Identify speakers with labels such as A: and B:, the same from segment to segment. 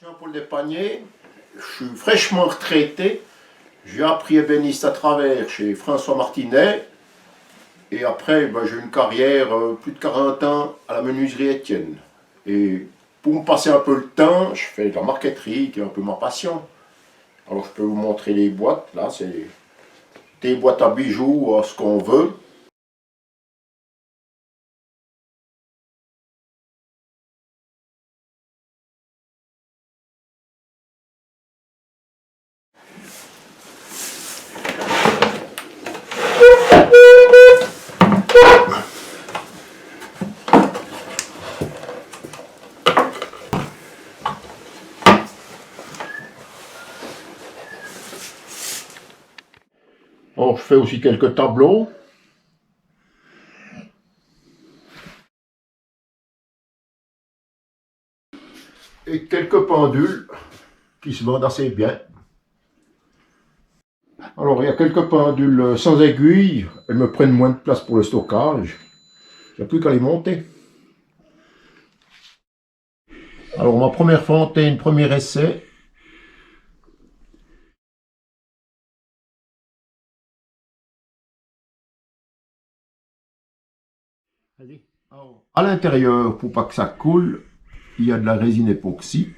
A: Jean-Paul Despagné, je suis fraîchement retraité. J'ai appris ébéniste à travers chez François Martinet. Et après, j'ai eu une carrière, plus de 40 ans, à la menuiserie Étienne. Et pour me passer un peu le temps, je fais de la marqueterie, qui est un peu ma passion. Alors je peux vous montrer les boîtes. Là, c'est des boîtes à bijoux, ce qu'on veut. Alors, je fais aussi quelques tableaux. Et quelques pendules qui se vendent assez bien. Alors, il y a quelques pendules sans aiguille. Elles me prennent moins de place pour le stockage. Il n'y a plus qu'à les monter. Alors, ma première fontaine, premier essai. À l'intérieur, pour pas que ça coule, il y a de la résine époxy.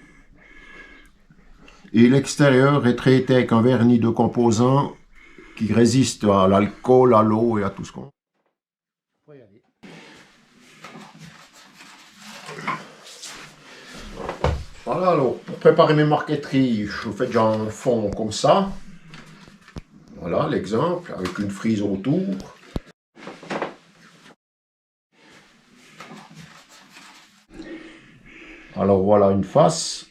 A: Et l'extérieur est traité avec un vernis de composants qui résiste à l'alcool, à l'eau et à tout ce qu'on... Voilà, alors, pour préparer mes marqueteries, je fais déjà un fond comme ça. Voilà l'exemple, avec une frise autour. Alors voilà une face.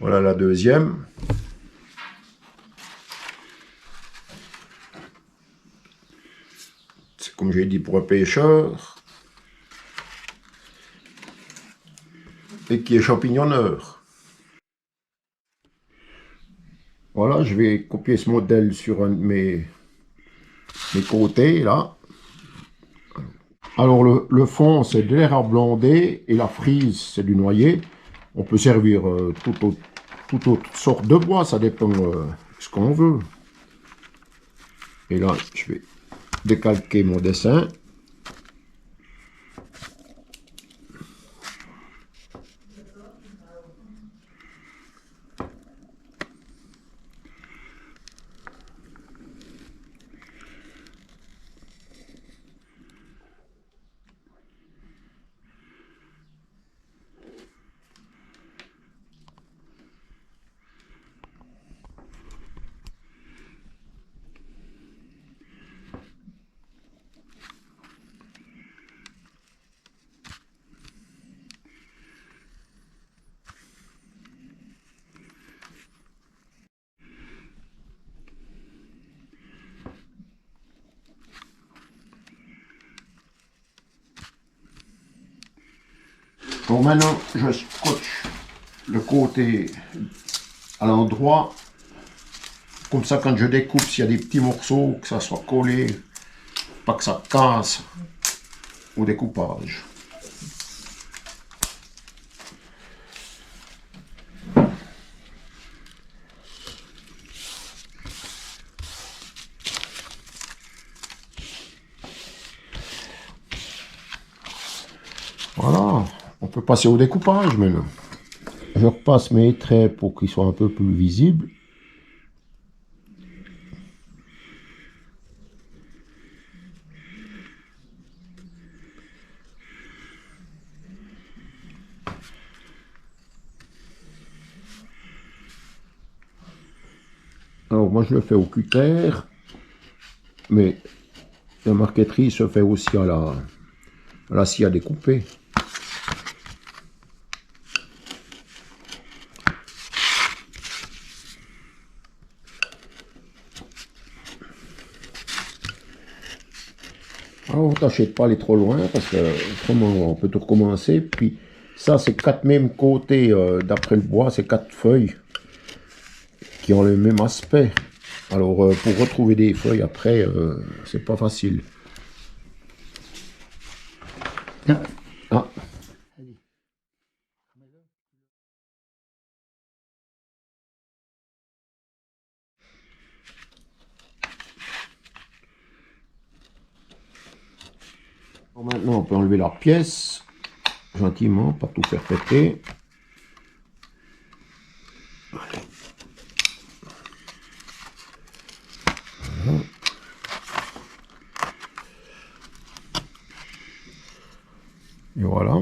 A: Voilà la deuxième. C'est comme j'ai dit pour un pêcheur. Et qui est champignonneur. Voilà, je vais copier ce modèle sur un de mes côtés là. Alors le fond c'est de l'érable blondé et la frise c'est du noyer. On peut servir toute autre sorte de bois, ça dépend ce qu'on veut. Et là je vais décalquer mon dessin. Bon, maintenant je scotche le côté à l'endroit, comme ça quand je découpe, s'il y a des petits morceaux, que ça soit collé, pas que ça casse au découpage. Voilà, on peut passer au découpage maintenant. Je repasse mes traits pour qu'ils soient un peu plus visibles. Alors moi je le fais au cutter, mais la marqueterie se fait aussi à la scie à découper. Alors, tâchez de pas aller trop loin parce que autrement on peut tout recommencer. Puis ça c'est 4 mêmes côtés d'après le bois, c'est 4 feuilles qui ont le même aspect. Alors pour retrouver des feuilles après, c'est pas facile.
B: Ah,
A: Ah.
B: allez.
A: Bon, maintenant, on peut enlever la pièce, gentiment, pas tout faire péter. Allez. Voilà. Et voilà.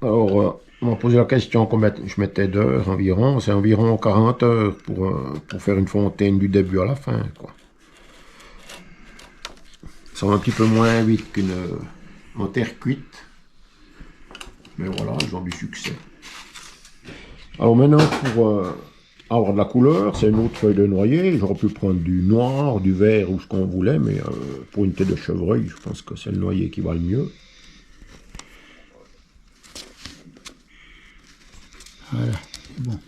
A: Alors, on m'a posé la question combien je mettais d'heures environ. C'est environ 40 heures pour faire une fontaine du début à la fin, quoi. Ça va un petit peu moins vite qu'une en terre cuite. Mais voilà, ils ont du succès. Alors maintenant, pour avoir de la couleur, c'est une autre feuille de noyer. J'aurais pu prendre du noir, du vert ou ce qu'on voulait, mais pour une tête de chevreuil, je pense que c'est le noyer qui va le mieux.
B: Voilà, c'est bon.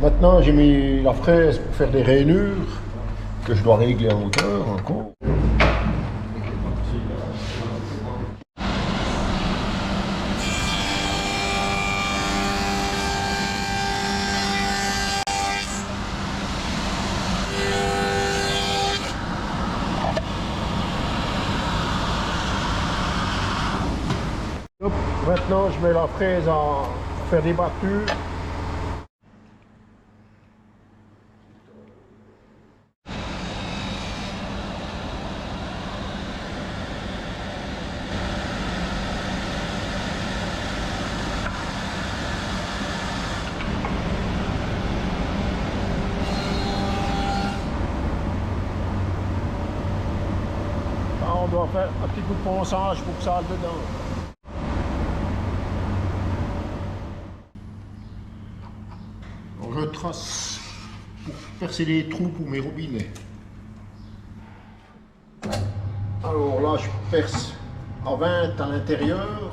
A: Maintenant, j'ai mis la fraise pour faire des rainures que je dois régler en hauteur encore. Hop, maintenant, je mets la fraise à faire des battures. Là, on doit faire un petit coup de ponçage pour que ça aille dedans. Alors, je trace pour percer les trous pour mes robinets. Alors là, je perce à 20 à l'intérieur.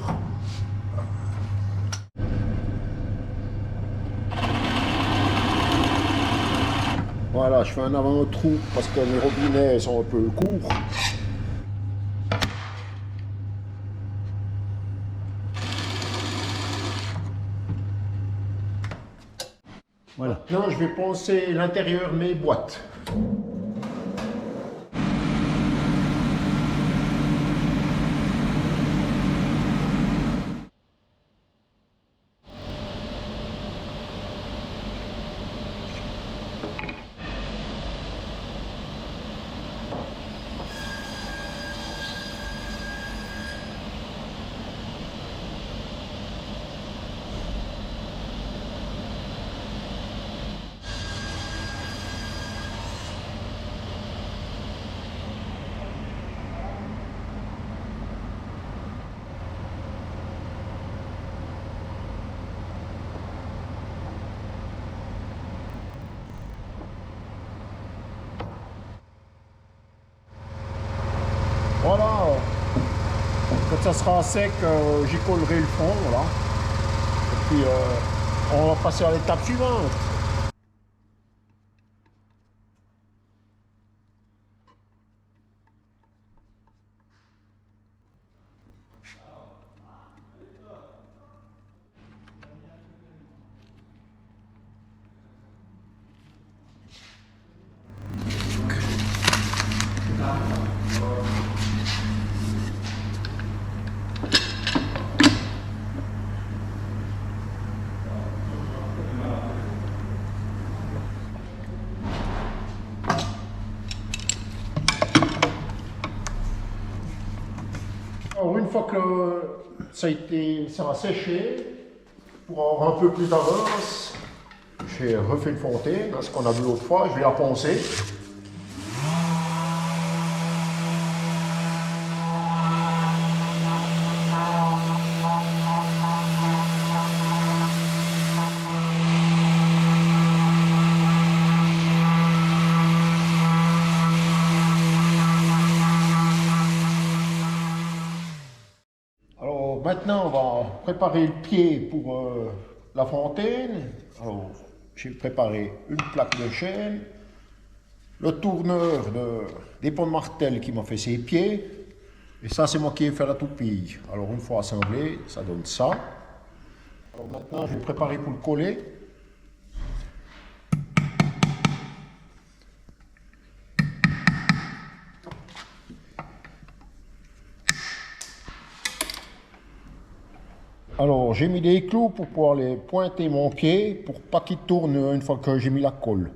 A: Voilà, je fais un avant-trou parce que mes robinets sont un peu courts.
B: Voilà.
A: Maintenant, je vais poncer l'intérieur de mes boîtes. Voilà, quand ça sera sec, j'y collerai le fond, voilà. Et puis, on va passer à l'étape suivante. Alors, une fois que ça va sécher, pour avoir un peu plus d'avance, j'ai refait une fontaine, ce qu'on a vu l'autre fois, je vais la poncer. maintenant, on va préparer le pied pour la fontaine. Alors, j'ai préparé une plaque de chêne, le tourneur des ponts de martel qui m'a fait ses pieds, et ça, c'est moi qui ai fait la toupille. Alors, une fois assemblé, ça donne ça. Alors, maintenant, je vais préparer pour le coller. Alors, j'ai mis des clous pour pouvoir les pointer mon pied pour pas qu'il tourne une fois que j'ai mis la colle.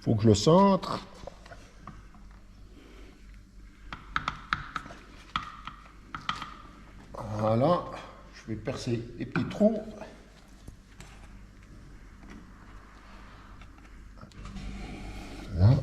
A: Faut que je le centre. Voilà, je vais percer les petits trous. Voilà.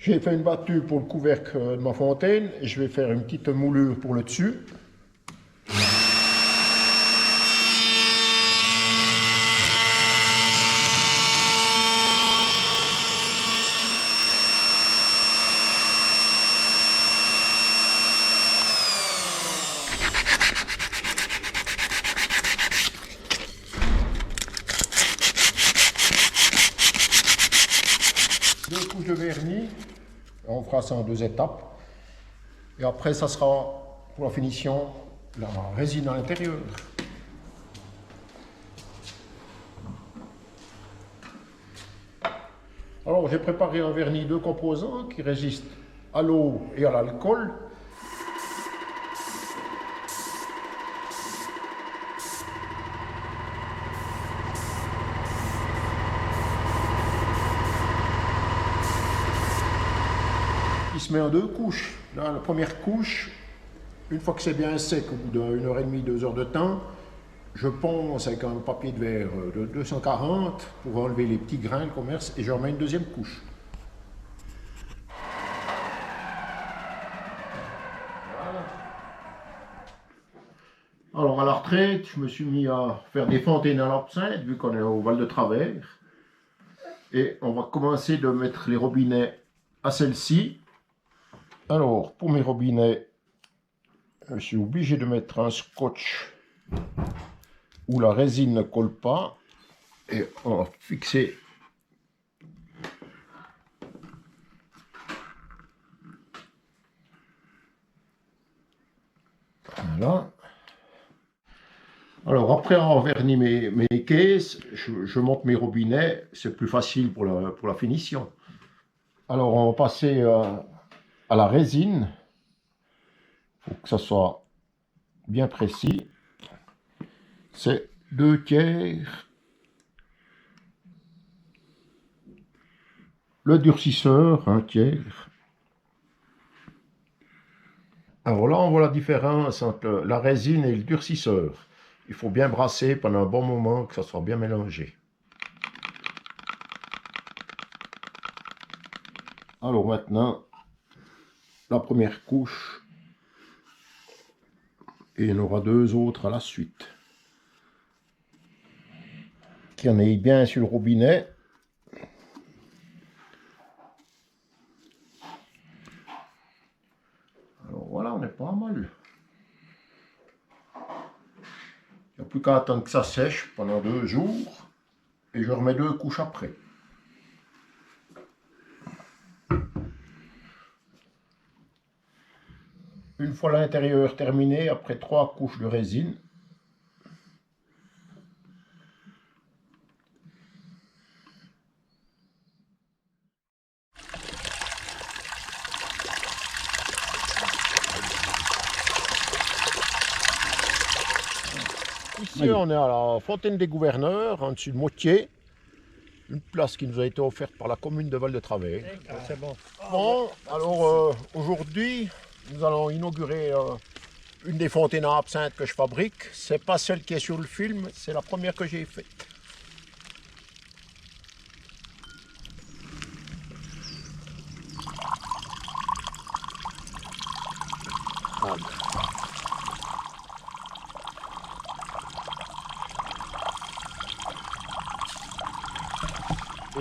A: J'ai fait une battue pour le couvercle de ma fontaine et je vais faire une petite moulure pour le dessus. Deux couches de vernis, on fera ça en 2 étapes. Et après, ça sera pour la finition, la résine à l'intérieur. Alors, j'ai préparé un vernis 2 composants qui résiste à l'eau et à l'alcool. Il se met en 2 couches. Là, la première couche, une fois que c'est bien sec, au bout d'1h30, 2 heures de temps, je ponce avec un papier de verre de 240 pour enlever les petits grains de commerce et je remets une deuxième couche. Voilà. Alors à la retraite, je me suis mis à faire des fontaines à l'absinthe vu qu'on est au Val de Travers. Et on va commencer de mettre les robinets à celle-ci. Alors, pour mes robinets, je suis obligé de mettre un scotch où la résine ne colle pas. Et on va fixer voilà. Alors, après avoir verni mes caisses, je monte mes robinets. C'est plus facile pour la finition. Alors, on va passer à la résine. Il faut que ça soit bien précis. C'est 2/3. Le durcisseur, 1/3. Alors là, on voit la différence entre la résine et le durcisseur. Il faut bien brasser pendant un bon moment, que ça soit bien mélangé. Alors maintenant, la première couche, et il y en aura 2 autres à la suite. Qui en ait bien sur le robinet. Alors voilà, on est pas mal. Il n'y a plus qu'à attendre que ça sèche pendant 2 jours. Et je remets 2 couches après. Une fois l'intérieur terminé, après 3 couches de résine, monsieur, on est à la Fontaine des Gouverneurs, en dessus de Motier. Une place qui nous a été offerte par la commune de Val-de-Travers.
C: C'est bon.
A: Bon, alors aujourd'hui, nous allons inaugurer une des fontaines à absinthe que je fabrique. C'est pas celle qui est sur le film, c'est la première que j'ai faite.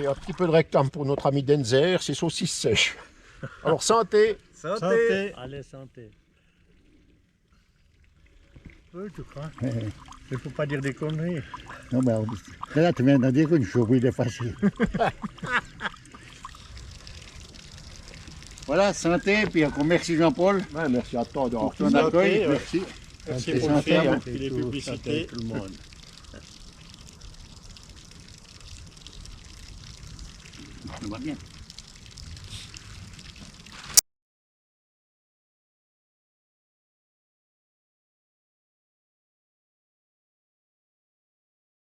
A: Et un petit peu de réclame pour notre ami Denzer, c'est saucisse sèche. Alors santé.
C: Santé. Allez, santé. Oui, tu crois. Il ne faut pas dire des conneries.
B: Non, mais là, tu viens de dire qu'une chose, il est facile. Voilà, santé, puis encore merci Jean-Paul
A: Ouais, merci à toi
B: pour
A: d'avoir
B: ton
A: tout
B: accueil.
C: ouais.
B: Merci.
C: Merci
B: C'est
C: pour le
B: santé,
C: film
B: hein.
C: et les publicités.
B: Tout le monde. Ça va bien.